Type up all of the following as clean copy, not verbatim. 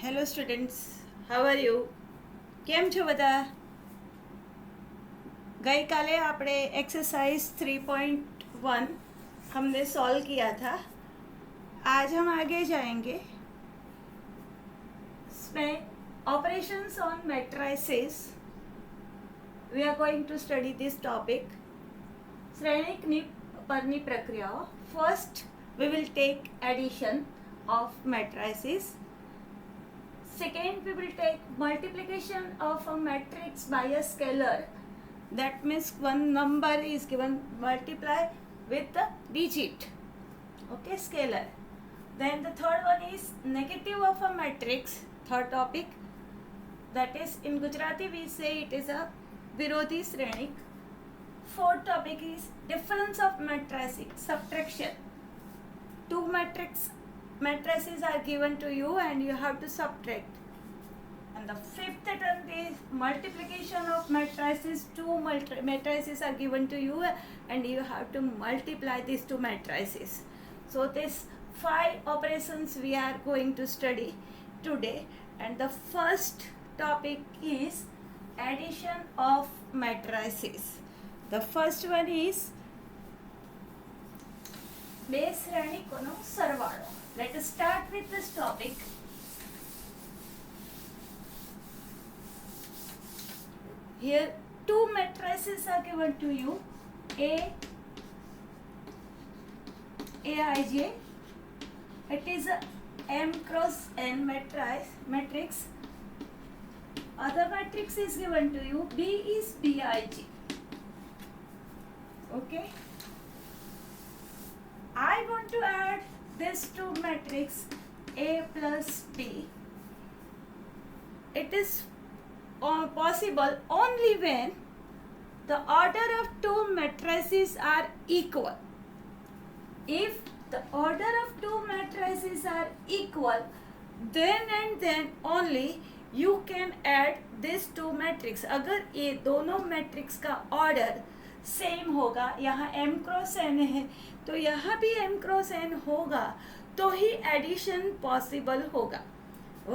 Hello students, how are you? કેમ છો બધા? गईकाले આપણે एक्सरसाइज 3.1 हमने सॉल्व किया था. आज हम आगे जाएंगे. इसमें operations on matrices we are going to study this topic. શ્રેણિકની પરની પ્રક્રિયાઓ. First we will take addition of matrices. Second, we will take multiplication of a matrix by a scalar. That means one number is given, multiply with the digit. Okay, scalar. Then the third one is negative of a matrix. Third topic. That is, in Gujarati we say it is a virodhi shrenik. Fourth topic is difference of matrices, subtraction. Two matrices are given to you and you have to subtract. And the fifth term is multiplication of matrices. Two matrices are given to you and you have to multiply these two matrices. So these 5 operations we are going to study today. And the first topic is addition of matrices. The first one is બે શ્રેણિકોનો સરવાળો. Let us start with this topic. Here two matrices are given to you. Aij. It is a M cross N matrix. Other matrix is given to you. B is Bij. Okay. I want to add this two matrix A plus B. It is possible only when the order of two matrices are equal. If the order of two matrices are equal, then and then only you can add these two matrix. अगर ये दोनों matrix का order same होगा, यहाँ m cross n है तो यहाँ भी m क्रॉस n होगा, तो ही एडिशन पॉसिबल होगा.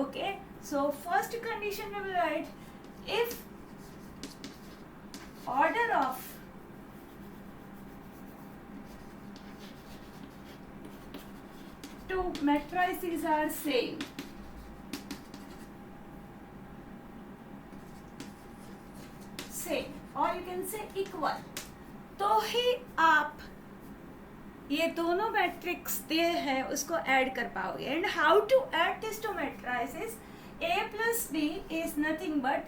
ओके, सो फर्स्ट कंडीशन में right, if order of two matrices are same, और यू कैन से इक्वल, तो ही आप ये दोनों मैट्रिक्स दिए हैं उसको ऐड कर पाओगे. And how to add this two matrices? A plus B is nothing but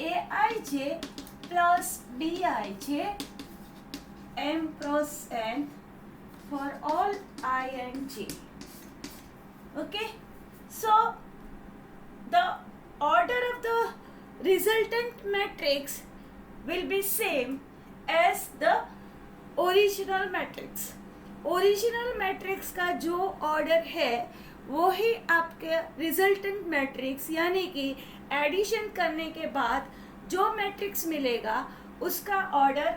Aij plus Bij M cross N for all I and J. Okay, so the order of the resultant matrix will be same as the original matrix. Original matrix का जो order है वो ही आपके resultant matrix, यानी कि addition करने के बाद जो मैट्रिक्स मिलेगा उसका ऑर्डर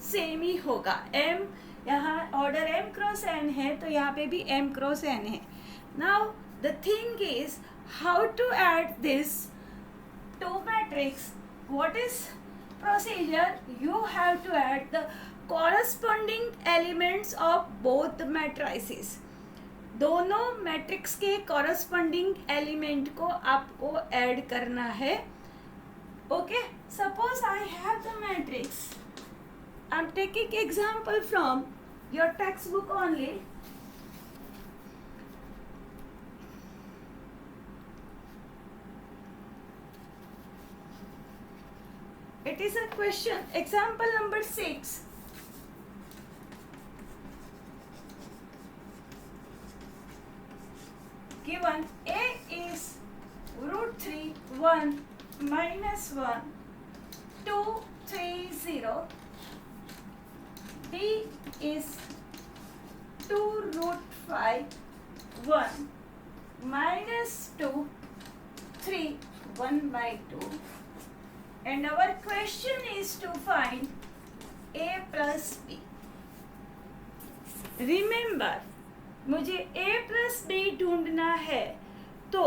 सेम ही होगा. m यहाँ ऑर्डर m क्रॉस n है तो यहाँ पे भी m क्रॉस n है. Now the thing is how to add this two matrix. What is procedure? You have to add the corresponding elements of both matrices. दोनों matrix के corresponding element को आपको ऐड करना है. Okay, suppose I have the matrix. I'm taking example from your textbook only. It is a question, example number 6. Given A is root 3, 1, minus 1, 2, 3, 0. B is 2 root 5, 1, minus 2, 3, 1 by 2. And our question is to find A plus B. Remember, मुझे A plus B ढूंढना है तो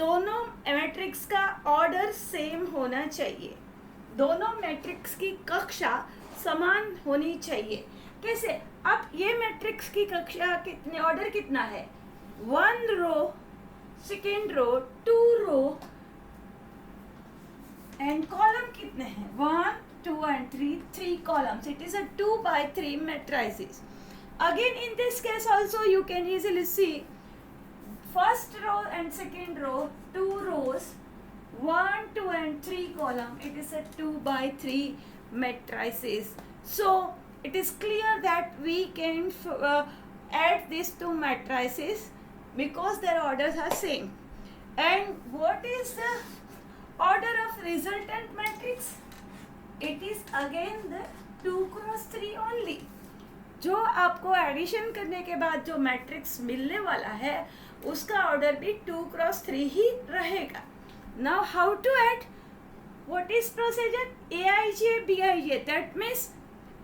दोनों matrix का order same होना चाहिए, दोनों matrix की कक्षा समान होनी चाहिए। कैसे? अब ये मैट्रिक्स की कक्षा कितने, ऑर्डर कितना है, 1 row, second row, 2 row and column कितने हैं, 1 2 and 3 columns. It is a 2 by 3 matrices. Again in this case also you can easily see first row and second row, 2 rows, 1 2 and 3 column. It is a 2 by 3 matrices. So it is clear that we can add these two matrices because their orders are same. And what is the order of resultant matrix? It is again the 2 cross 3 only. जो आपको addition करने के बाद जो matrix मिलने वाला है उसका ऑर्डर भी 2 क्रॉस 3 ही रहेगा. Now how to add, what is procedure, aij bij, that means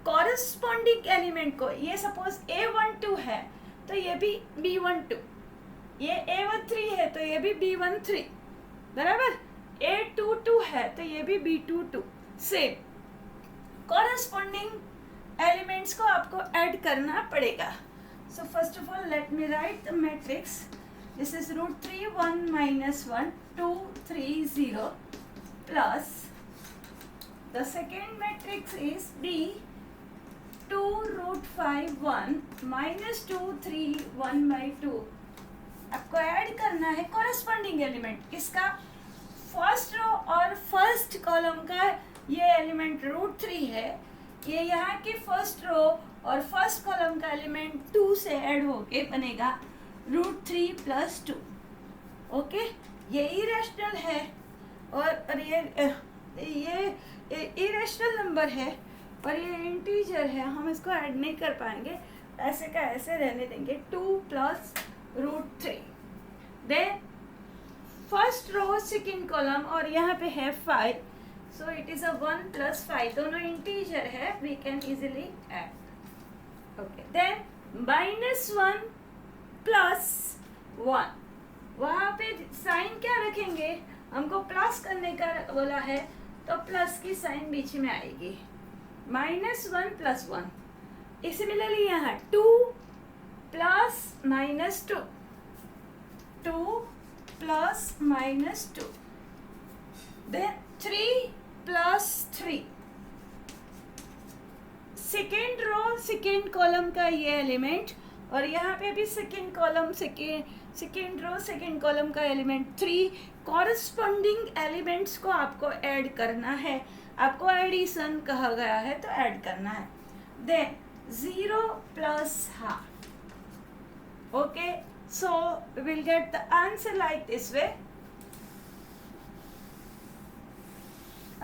corresponding element को, ये सपोज a12 है तो ये भी b12, ये a13 है तो ये भी b13, बराबर, a22 है तो ये भी b22, सेम कॉरस्पॉन्डिंग एलिमेंट्स को आपको ऐड करना पड़ेगा. So first of all let me right the matrix. This is √3 1 -1 2 3 0 plus the second matrix is b 2 √5 1 -2 3 1/2. आपको ऐड करना है कॉरस्पॉन्डिंग एलिमेंट. इसका फर्स्ट रो और फर्स्ट कॉलम का ये एलिमेंट √3 है, ये यहाँ की फर्स्ट रो और फर्स्ट कॉलम का एलिमेंट 2 से ऐड होके बनेगा √3 + 2. ओके, ये इरेशनल है और ये इरेशनल नंबर है और ये इंटीजर है, हम इसको ऐड नहीं कर पाएंगे, ऐसे का ऐसे रहने देंगे. 2 + √3. Then first row second column और यहाँ पे है 5, so it is a 1 + 5, दोनों इंटीजर है, we can easily add. Okay, then -1 + 1, वहाँ पे साइन क्या रखेंगे, हमको प्लस करने का बोला है तो प्लस की साइन बीच में आएगी. -1 + 1. सिमिलरली यहाँ 2 + -2, 2 + -2, then 3 + 3. Second row second column का ये एलिमेंट और यहाँ पे भी second column second row second column का एलिमेंट 3. कॉरस्पॉन्डिंग एलिमेंट्स को आपको ऐड करना है, आपको एडिशन कहा गया है तो ऐड करना है. Then 0 + ½. Okay, so we will get the answer like this way.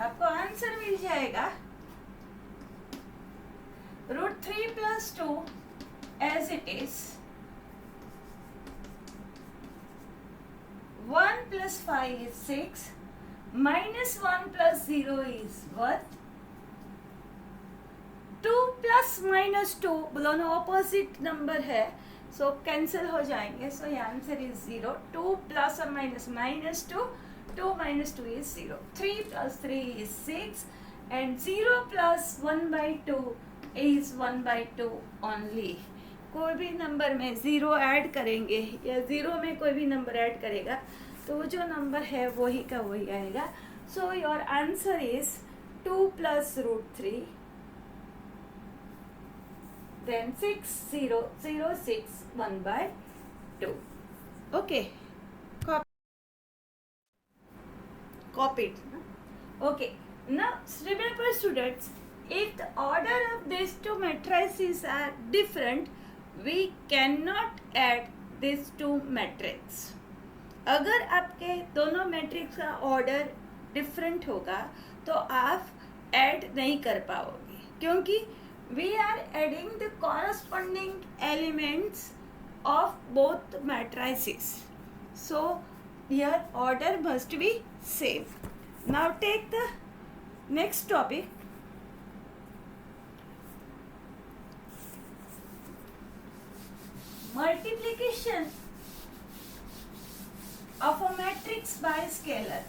आपको आंसर मिल जाएगा √3 + 2 as it is, 1 + 5 is 6, -1 + 0 is 1, 2 + -2 दोनों ऑपोजिट नंबर है सो कैंसिल हो जाएंगे, सो ये answer is 0. 2 + or -2, 2 - 2 is 0. 3 + 3 is 6 and 0 + 1/2 is 1/2 only. कोई भी नंबर में 0 ऐड करेंगे या 0 में कोई भी नंबर ऐड करेगा तो वो जो नंबर है वही का वही आएगा. So your answer is 2 + √3, then 6 0 0 6 1/2. Okay, copied. Okay, now remember students, if the order of these two matrices are different, we cannot add these two matrices. अगर आपके दोनों मैट्रिक्स का ऑर्डर डिफरेंट होगा तो आप ऐड नहीं कर पाओगे, क्योंकि we are adding the corresponding elements of both matrices. So your order must be same. Now take the next topic. Multiplication of a matrix matrix by scalar.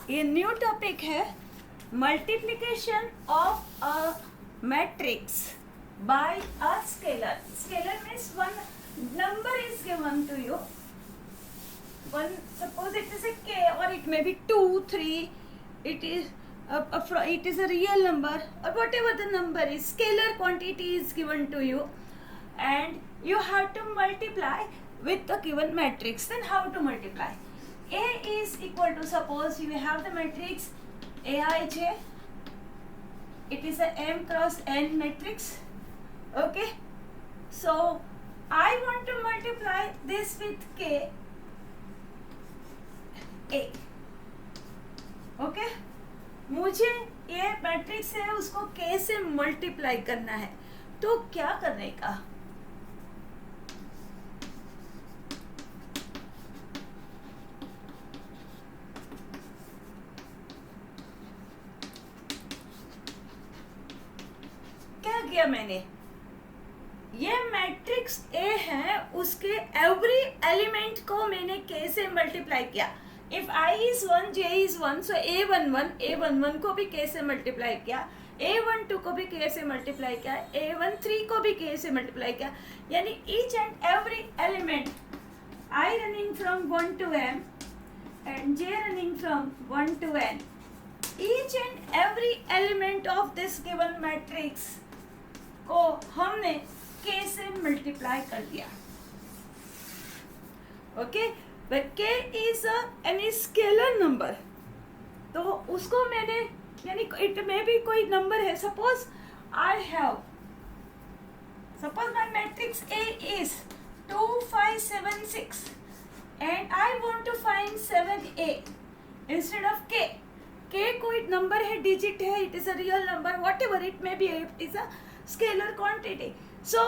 ये new topic है multiplication of a matrix bye a scalar. Scalar means one number is given to you. One, suppose it is a k or it may be 2, 3. It is it is a real number or whatever the number is. Scalar quantity is given to you, and you have to multiply with the given matrix. Then how to multiply? A is equal to, suppose you have the matrix Aij. It is a m cross n matrix. Okay, so I want to multiply this with k A. Okay, मुझे ये matrix है उसको k से multiply करना है. तो क्या करने का? क्या किया मैंने? ये मैट्रिक्स A है, उसके एवरी एलिमेंट को मैंने k से मल्टीप्लाई किया. If I is 1, J is 1, so A11 को भी k से मल्टीप्लाई किया, A12 को भी k से मल्टीप्लाई किया, A13 को भी k से मल्टीप्लाई किया. यानी each and every element I running from 1 to m and J running from 1 to n, each and every element of this given matrix को हमने k से मल्टीप्लाई कर दिया. Okay, but k is any scalar number, तो उसको मैंने, यानी it में भी कोई नंबर है. Suppose I have, suppose my matrix A is 2, 5, 7, 6 and I want to find 7A instead of k. k कोई नंबर है, डिजिट है, it is a real number, whatever it may be, it is a scalar quantity. So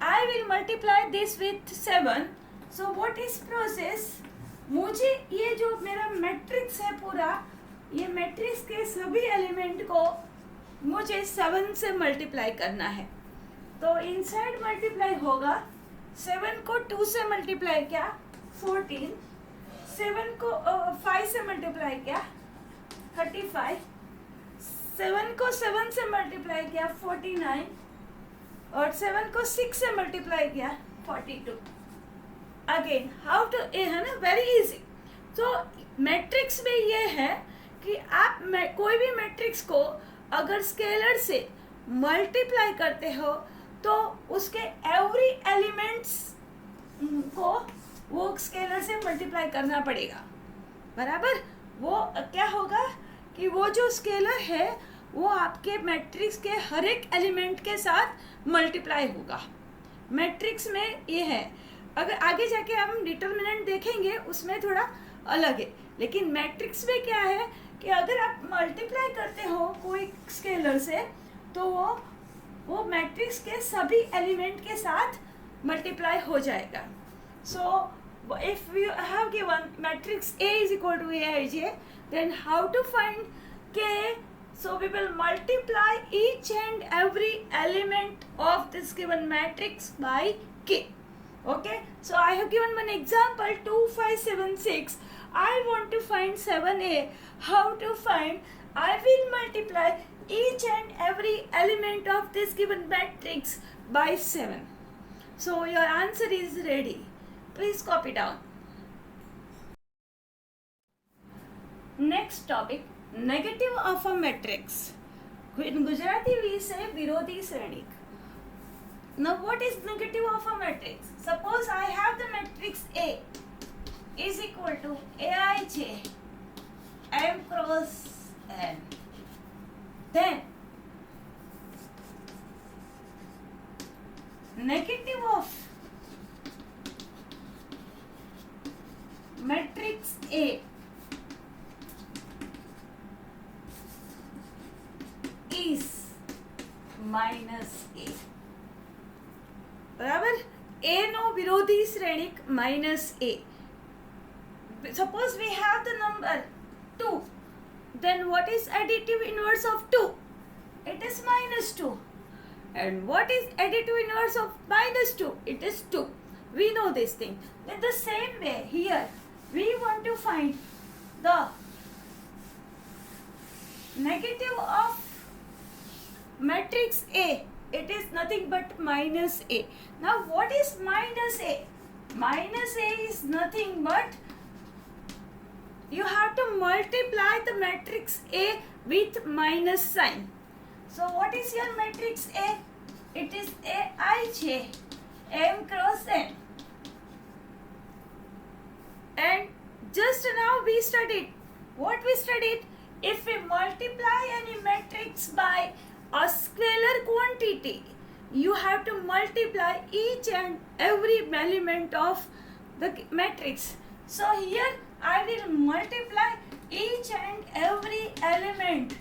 I will multiply this with 7. So what is process? मुझे ये जो मेरा matrix है पूरा, ये मैट्रिक्स के सभी एलिमेंट को मुझे 7 से मल्टीप्लाई करना है. तो इनसाइड मल्टीप्लाई होगा, 7 को 2 से मल्टीप्लाई किया 14, 7 को 5 से मल्टीप्लाई किया 35, 7 को 7 से मल्टीप्लाई किया 49 और 7 को 6 से मल्टीप्लाई किया 42. अगेन हाउ टू, ये है ना, वेरी इजी. तो मैट्रिक्स में ये है कि आप कोई भी मैट्रिक्स को अगर स्केलर से मल्टीप्लाई करते हो तो उसके एवरी एलिमेंट्स को वो स्केलर से मल्टीप्लाई करना पड़ेगा. बराबर, वो क्या होगा कि वो जो स्केलर है वो आपके मैट्रिक्स के हर एक एलिमेंट के साथ मल्टीप्लाई होगा. मैट्रिक्स में ये है. अगर आगे जाके हम डिटर्मिनेंट देखेंगे उसमें थोड़ा अलग है, लेकिन मैट्रिक्स में क्या है कि अगर आप मल्टीप्लाई करते हो कोई स्केलर से तो वो मैट्रिक्स के सभी एलिमेंट के साथ मल्टीप्लाई हो जाएगा. So if you have given matrix A is equal to Aij, then how to find k? So we will multiply each and every element of this given matrix by k. Okay, so I have given one example, 2, 5, 7, 6. I want to find 7A. How to find? I will multiply each and every element of this given matrix by 7. So your answer is ready. Please copy down. Next topic, negative of a matrix. In Gujarati we say विरोधी श्रेणी. Now what is negative of a matrix? Suppose I have the matrix A is equal to Aij m cross n. Then minus A. बराबर. A નો વિરોધી શ્રેણિક minus A. Suppose we have the number 2, then what is additive inverse of 2? It is minus 2. And what is additive inverse of minus 2? It is 2. We know this thing. In the same way, here we want to find the negative of matrix A. It is nothing but minus A. Now what is minus A? Minus A is nothing but you have to multiply the matrix A with minus sign. So what is your matrix A? It is Aij m cross n. And just now we studied. What we studied? If we multiply any matrix by a scalar quantity, you have to multiply each and every element of the matrix. So here I will multiply each and every element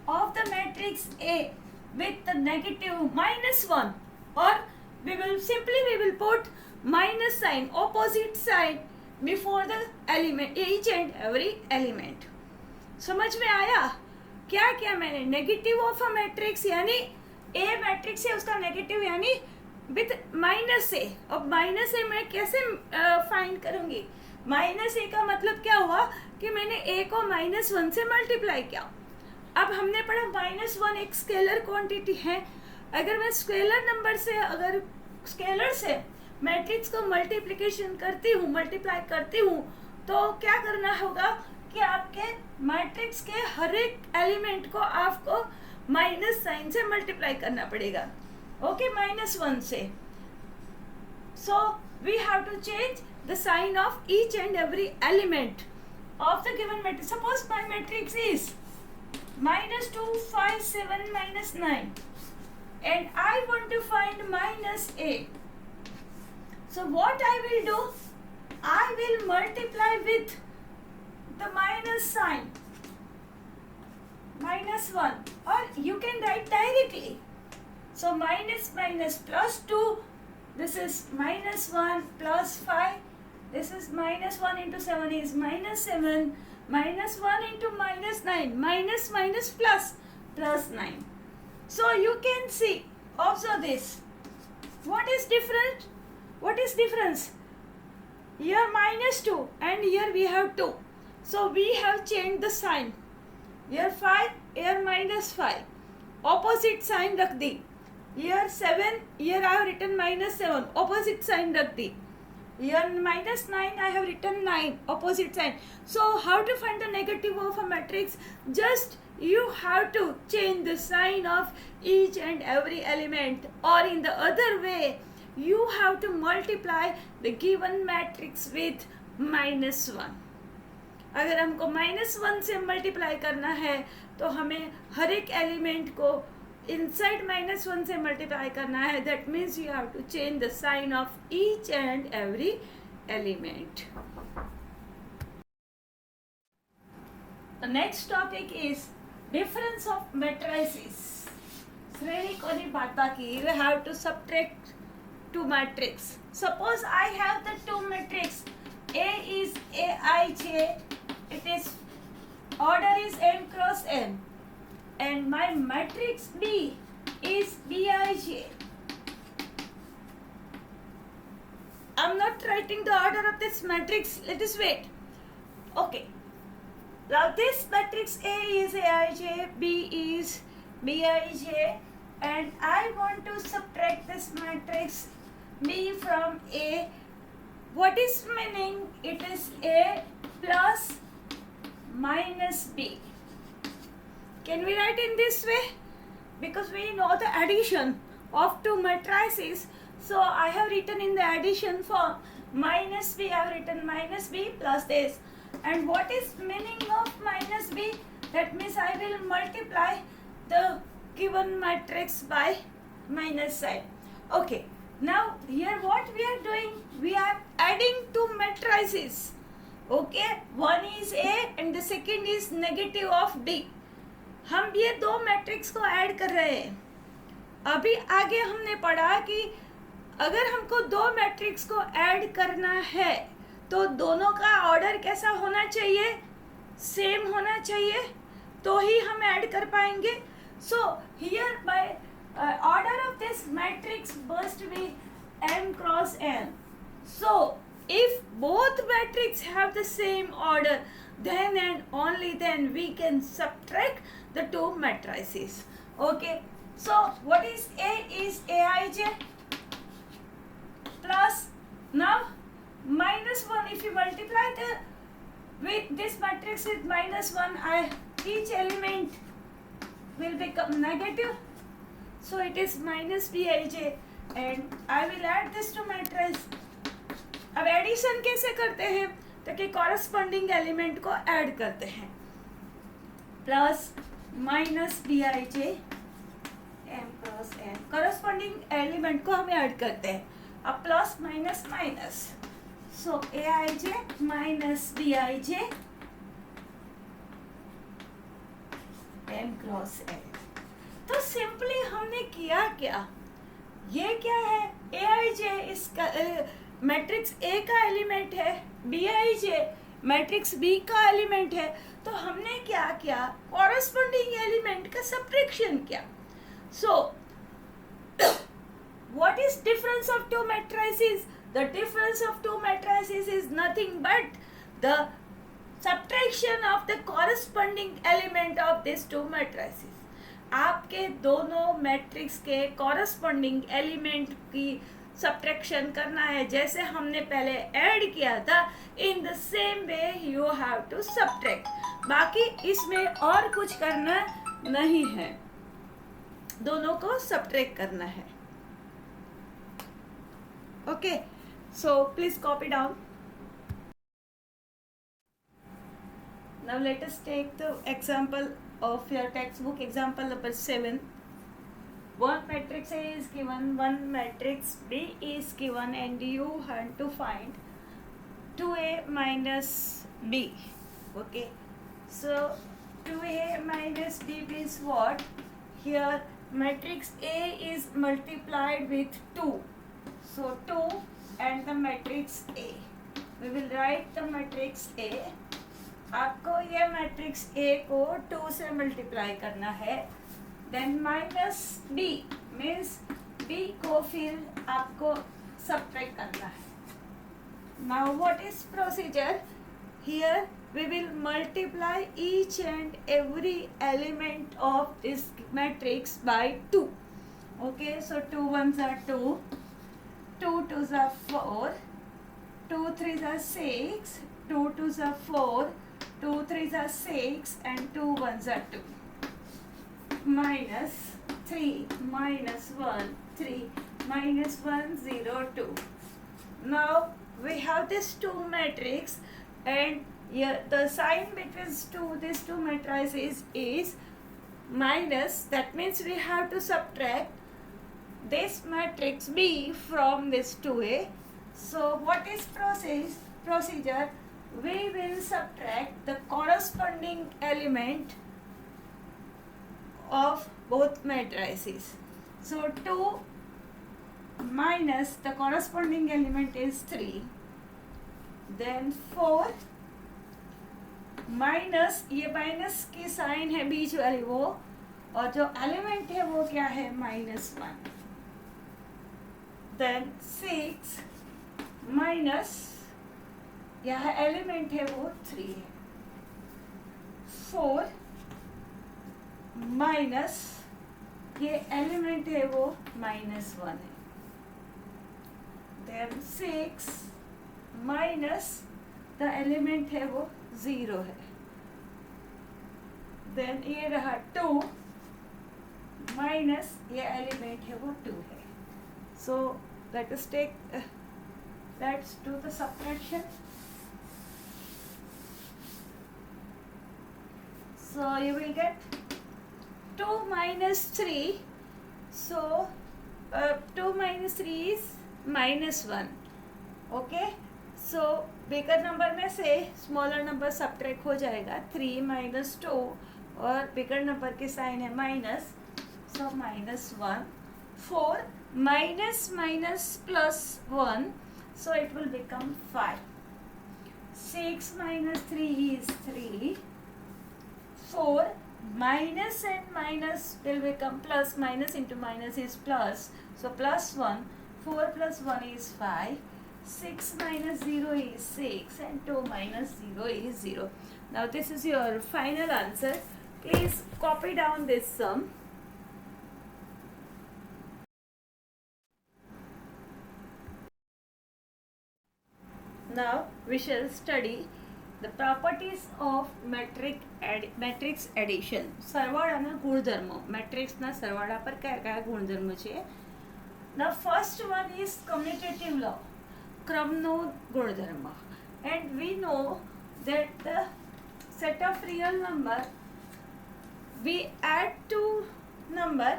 of the matrix A with the negative -1, or we will put minus sign, opposite sign before the element, each and every element. समझ में आया? क्या किया मैंने? Negative of a matrix यानी ए matrix है उसका negative यानी विथ माइनस ए. अब माइनस ए मैं कैसे फाइंड करूंगी? माइनस ए का मतलब क्या हुआ कि मैंने ए को -1 से मल्टीप्लाई किया. अब हमने पढ़ा -1 एक स्केलर क्वांटिटी है. अगर मैं स्केलर नंबर से, अगर स्केलर से मैट्रिक्स को मल्टीप्लिकेशन करती हूँ, मल्टीप्लाई करती हूँ, तो क्या करना होगा कि आपके मैट्रिक्स के हर एक एलिमेंट को आपको माइनस साइन से मल्टीप्लाई करना पड़ेगा. ओके, -1 से. So we have to change the sign of each and every element of the given matrix. Suppose my matrix is -2, 5, 7, -9, and I want to find minus a. So what I will do? I will multiply with the minus sign, -1, or you can write directly. So minus plus 2, this is -1 plus 5. This is -1 into 7 is -7, -1 into -9, minus plus 9. So you can see, observe this. What is different? What is difference? Here -2 and here we have 2. So we have changed the sign. Here 5, here -5. Opposite sign rakh di. Here 7, here I have written -7. Opposite sign rakh di. Here -9, I have written 9, opposite sign. So how to find the negative of a matrix? Just you have to change the sign of each and every element, or in the other way, you have to multiply the given matrix with -1. अगर हमको -1 से multiply करना है तो हमें हर एक element को inside -1 से मल्टीप्लाई करना है. That means you have to change the sign of each and every element. The next topic is difference of matrices. श्रेणी कोनी बात बाकी. You have to subtract two matrix. Suppose I have the two matrix. A is Aij. It is order is m cross n. And my matrix B is Bij. I'm not writing the order of this matrix. Let us wait. Okay. Now this matrix A is Aij, B is Bij, and I want to subtract this matrix B from A. What is meaning? It is A plus minus B. Can we write in this way? Because we know the addition of two matrices. So I have written in the addition form minus B. I have written minus B plus this. And what is meaning of minus B? That means I will multiply the given matrix by minus sign. Okay. Now here what we are doing? We are adding two matrices. Okay. One is A and the second is negative of B. हम ये दो matrix को add कर रहे हैं. अभी आगे हमने पढ़ा कि अगर हमको दो मैट्रिक्स को ऐड करना है तो दोनों का ऑर्डर कैसा होना चाहिए, सेम होना चाहिए, तो ही हम ऐड कर पाएंगे. So here by order of this matrix must be m cross n. So if both matrices have the same order, then and only then we can subtract the two matrices. Okay, so what is A is Aij plus, now minus 1, if you multiply with this matrix with minus 1, each element will become negative, so it is minus Bij and I will add this to matrix. अब addition कैसे करते हैं, ताकि corresponding element को add करते हैं. Plus minus Bij m cross n, corresponding element को हम ऐड करते हैं. अब प्लस माइनस माइनस, सो Aij minus Bij m cross n. तो सिंपली हमने किया क्या, ये क्या है, Aij इसका मैट्रिक्स A का एलिमेंट है, Bij मैट्रिक्स B का एलिमेंट है. तो हमने क्या किया, कॉरस्पॉन्डिंग एलिमेंट का सब्ट्रैक्शन किया. So what is difference of two matrices, the difference of two matrices is nothing but the subtraction of the corresponding element of this two matrices. आपके दोनों मैट्रिक्स के कॉरस्पॉन्डिंग एलिमेंट की subtraction करना है, जैसे हमने पहले ऐड किया था. In the same way you have to subtract. बाकी इसमें और कुछ करना नहीं है, दोनों को सब्ट्रैक्ट करना है. Okay, so please copy down. Now let us take the example of your textbook, example number 7. One matrix A is given, one matrix B is given, and you have to find 2A minus B. Okay, so 2A minus B means what? Here matrix A is multiplied with 2. So 2 and the matrix A. We will write the matrix A. आपको ये matrix A को 2 से multiply करना है. Then minus B means B को फिर आपको subtract करना है. Now what is procedure, here we will multiply each and every element of this matrix by 2. Okay, so 2 1s are 2, 2 2s are 4, 2 3s are 6, 2 2s are 4, 2 3s are 6 and 2 1s are 2. Minus 3 minus 1 3 minus 1 0 2. Now we have this 2 matrix and here the sign between these two matrices is minus. That means we have to subtract this matrix B from this 2A. So what is procedure? We will subtract the corresponding element of both matrices. So 2 minus the corresponding element is 3, then 4 minus, ये minus की sign है बीच वाली वो, और जो element है वो क्या है, -1. देन 6 माइनस, यह एलिमेंट है वो 3 है. 4 माइनस, ये एलिमेंट है वो -1 है. देन 6 माइनस, द एलिमेंट है वो 0 है. देन ये रहा 2 माइनस, ये एलिमेंट है वो 2 है. So let us take, let's do the subtraction. So you will get 2 minus 3. So 2 minus 3 is -1. Okay. So bigger number में से smaller number subtract हो जाएगा. 3 minus 2 और bigger number की साइन है minus, so -1. 4 minus minus plus 1, so it will become 5. 6 minus 3 is 3. 4 minus and minus will become plus, minus into minus is plus, so plus 1. 4 plus 1 is 5. 6 minus 0 is 6 and 2 minus 0 is 0. Now this is your final answer. Please copy down this sum. Now we shall study the properties of matrix addition. સરવાળાના ગુણધર્મો, મેટ્રિક્સના સરવાળા પર કયા કયા ગુણધર્મો છે? The first one is commutative law, ક્રમનો ગુણધર્મ. And we know that the set of real number, we add two number,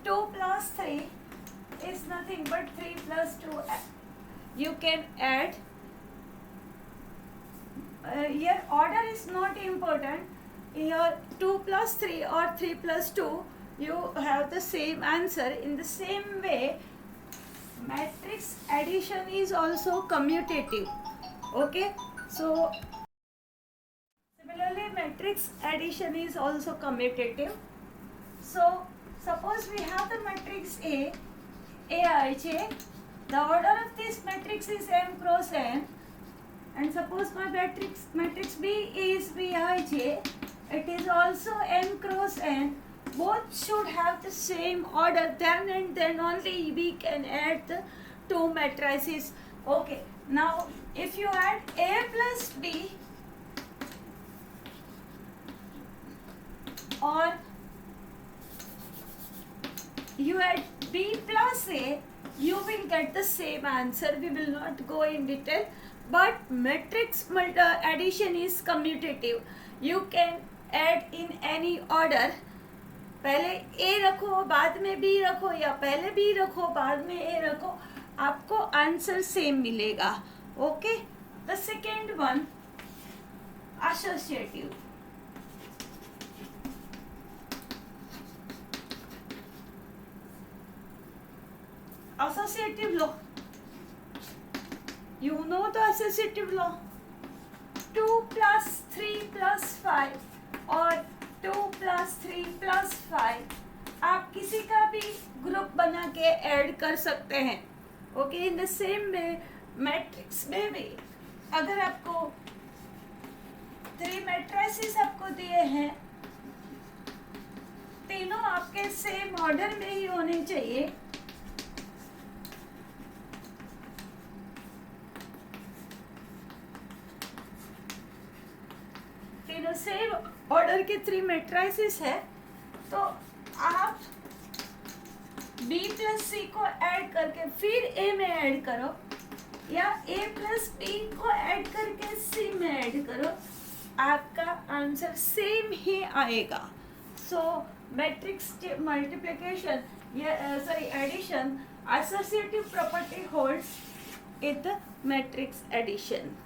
2 plus 3 is nothing but 3 plus 2. You can add. Here order is not important. Here 2 plus 3 or 3 plus 2, you have the same answer. In the same way, matrix addition is also commutative. Okay, so similarly matrix addition is also commutative. So suppose we have the matrix Aij. The order of this matrix is m cross n. And suppose my matrix B is Bij, it is also n cross n. Both should have the same order. Then and then only we can add the two matrices. Okay. Now, if you add A plus B, or you add B plus A, you will get the same answer. We will not go in detail. But matrix addition is commutative. You can add in any order. पहले A रखो, बाद में B रखो, या पहले B रखो, बाद में A रखो, आपको आंसर सेम मिलेगा. Okay. The second one, associative. Associative law. You know the associative law. 2 plus 3 plus 5 or 2 plus 3 plus 5, आप किसी का भी ग्रुप बना के ऐड कर सकते हैं. Okay. In the same way matrix में भी अगर आपको 3 मैट्रिसेस आपको दिए हैं, तीनों आपके सेम ऑर्डर में ही होने चाहिए. सेम ऑर्डर के 3 मैट्रिसेस है, तो आप B प्लस C को ऐड करके फिर A में ऐड करो, या A प्लस B को ऐड करके C में ऐड करो, आपका आंसर सेम ही आएगा. So matrix multiplication addition, associative property holds in the matrix addition.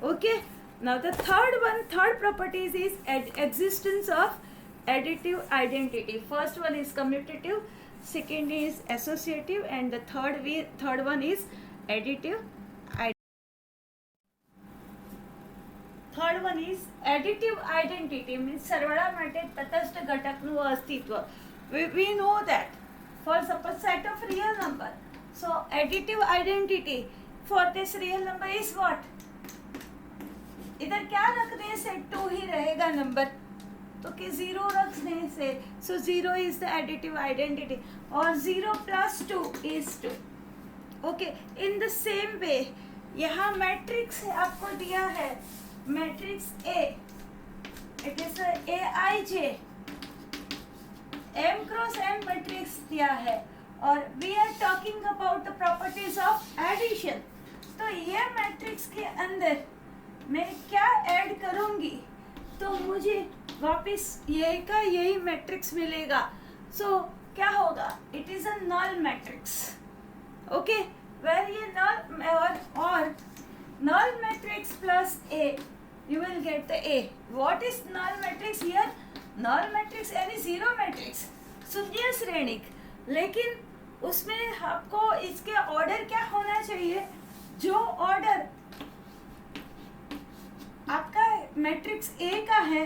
Okay. Now the third properties is existence of additive identity. First one is commutative, second is associative, and the third one is additive. Third one is additive identity, means સરવાળા માટે તટસ્થ ઘટકનું અસ્તિત્વ. We know that for suppose set of real number, so additive identity for this real number is what? इधर क्या रखने से 2 ही रहेगा number, तो कि 0 रखने से, so 0 is the additive identity, और 0 plus 2 is 2. Okay. In the same way यहाँ मैट्रिक्स आपको दिया है, matrix A, it is Aij, m cross m matrix दिया है, और we are talking about the properties of addition. तो ये मैट्रिक्स के अंदर मैं क्या ऐड करूंगी तो मुझे वापस यही का यही मैट्रिक्स मिलेगा. सो क्या होगा? It is a null matrix. Okay. Where ये नल और null matrix plus A, you will get the A. What is null matrix here? Null matrix यानी जीरो मैट्रिक्स, शून्य श्रेणिक. लेकिन उसमें आपको इसके ऑर्डर क्या होना चाहिए, जो ऑर्डर आपका मैट्रिक्स ए का है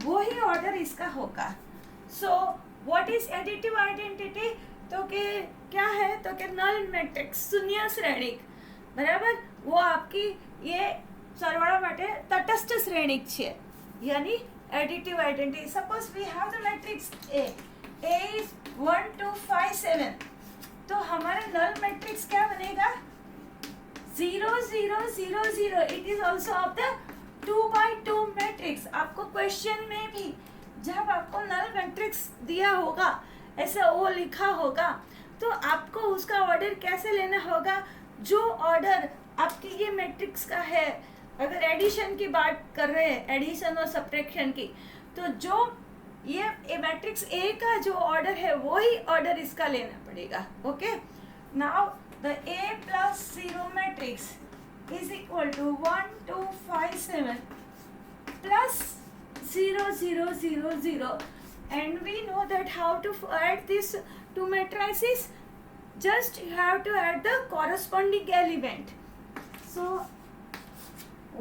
वो ही ऑर्डर इसका होगा। So what is additive identity, तो कि क्या है, तो कि नल मैट्रिक्स शून्य श्रेणिक बराबर, वो आपकी ये सरवाळा માટે તટસ્થ શ્રેણિક છે, यानी additive identity. Suppose we have the matrix A is 1 2 5 7, तो हमारा नल मैट्रिक्स क्या बनेगा 0 0 0 0। It is also of the 2x2 matrix. आपको क्वेश्चन में भी जब आपको नल मैट्रिक्स दिया होगा, ऐसा वो लिखा होगा, तो आपको उसका ऑर्डर कैसे लेना होगा, जो ऑर्डर आपकी ये मैट्रिक्स का है। अगर एडिशन की बात कर रहे हैं, एडिशन और सब्ट्रैक्शन की, तो जो ये मैट्रिक्स ए का जो ऑर्डर है वही ऑर्डर इसका लेना पड़ेगा। Okay, now the A plus 0 matrix is equal to 1 2 5 7 plus 0 0 0 0, and we know that how to add this two matrices. Just you have to add the corresponding element. So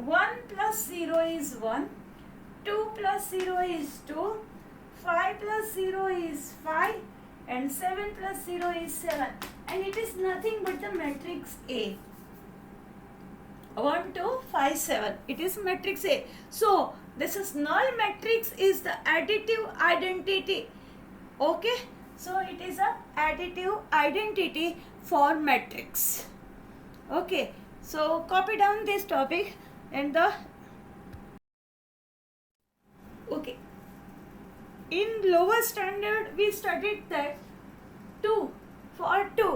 1 plus 0 is 1, 2 plus 0 is 2, 5 plus 0 is 5, and 7 plus 0 is 7, and it is nothing but the matrix A. 1 2 5 7, it is matrix A. So this is null matrix is the additive identity. Okay, so it is a additive identity for matrix. Okay, so copy down this topic and the okay, in lower standard we studied that 2 for 2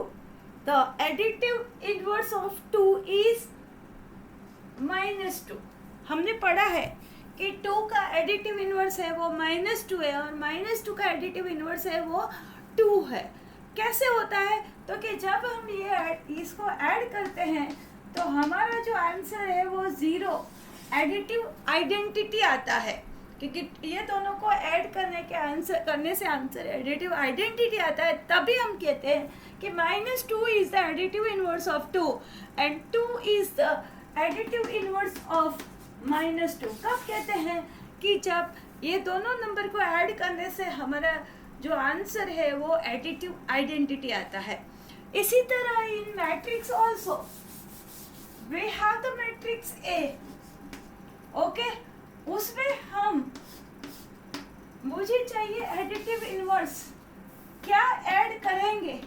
the additive inverse of 2 is -2। हमने पढ़ा है कि 2 का additive inverse है वो -2 है, और -2 का एडिटिव इनवर्स है वो 2 है। कैसे होता है, तो कि जब हम ये इसको ऐड करते हैं तो हमारा जो आंसर है वो 0 एडिटिव आइडेंटिटी आता है, क्योंकि ये दोनों को ऐड करने से आंसर एडिटिव आइडेंटिटी आता है। तभी हम कहते हैं कि -2 is the additive inverse of 2 and 2 is the additive inverse of -2। कब कहते हैं, कि जब ये दोनों नंबर को ऐड करने से हमारा जो आंसर है वो एडिटिव आइडेंटिटी आता है। इसी तरह in matrix also we have the matrix A. Okay, उसमें हम मुझे चाहिए एडिटिव इनवर्स, क्या ऐड करेंगे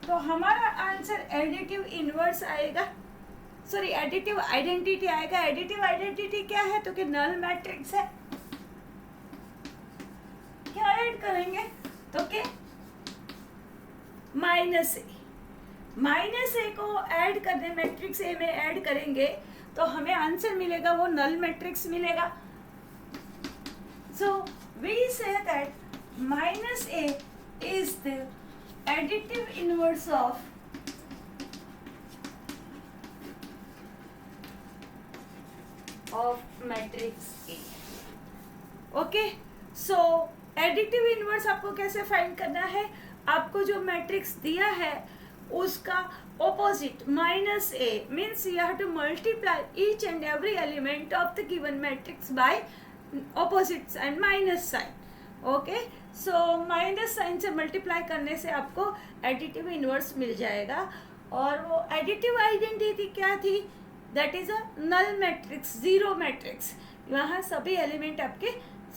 तो हमारा आंसर एडिटिव इनवर्स आएगा, सॉरी एडिटिव आइडेंटिटी आएगा। एडिटिव आइडेंटिटी क्या है, तो कि नल मैट्रिक्स है। क्या ऐड करेंगे, तो कि -a को ऐड करने मैट्रिक्स ए में ऐड करेंगे तो हमें आंसर मिलेगा वो नल मैट्रिक्स मिलेगा। So we say that -a is the additive inverse of matrix A. Okay, so additive inverse आपको कैसे फाइंड करना है, आपको जो मैट्रिक्स दिया है उसका opposite -a means you have to multiply each and every element of the given matrix by opposite sign minus sign. Okay, so minus sign से मल्टीप्लाई करने से आपको एडिटिव इनवर्स मिल जाएगा। और वो एडिटिव आइडेंटिटी क्या थी, that is a null matrix, 0 matrix, यहाँ सभी एलिमेंट आपके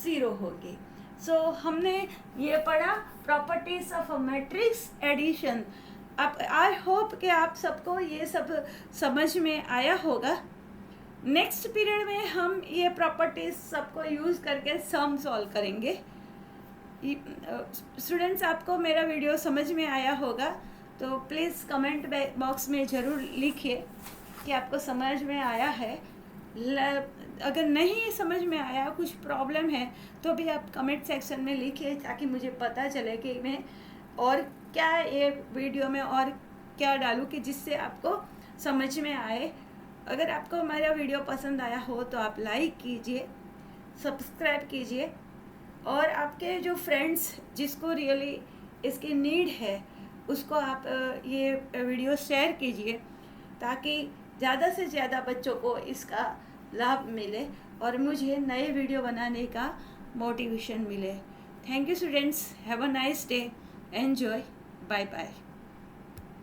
0 होंगे। सो हमने ये पढ़ा properties of a matrix addition. आप आई होप कि आप सबको ये सब समझ में आया होगा। नेक्स्ट पीरियड में हम ये प्रॉपर्टीज सबको यूज़ करके सम सॉल्व करेंगे। स्टूडेंट्स, आपको मेरा वीडियो समझ में आया होगा तो प्लीज़ कमेंट बॉक्स में ज़रूर लिखिए कि आपको समझ में आया है। अगर नहीं समझ में आया, कुछ प्रॉब्लम है, तो भी आप कमेंट सेक्शन में लिखिए ताकि मुझे पता चले कि मैं और क्या ये वीडियो में और क्या डालूँ कि जिससे आपको समझ में आए। अगर आपको मेरा वीडियो पसंद आया हो तो आप लाइक कीजिए, सब्सक्राइब कीजिए, और आपके जो फ्रेंड्स जिसको रियली इसकी नीड है उसको आप ये वीडियो शेयर कीजिए ताकि ज़्यादा से ज़्यादा बच्चों को इसका लाभ मिले और मुझे नए वीडियो बनाने का मोटिवेशन मिले। Thank you students, have a nice day, enjoy, bye bye.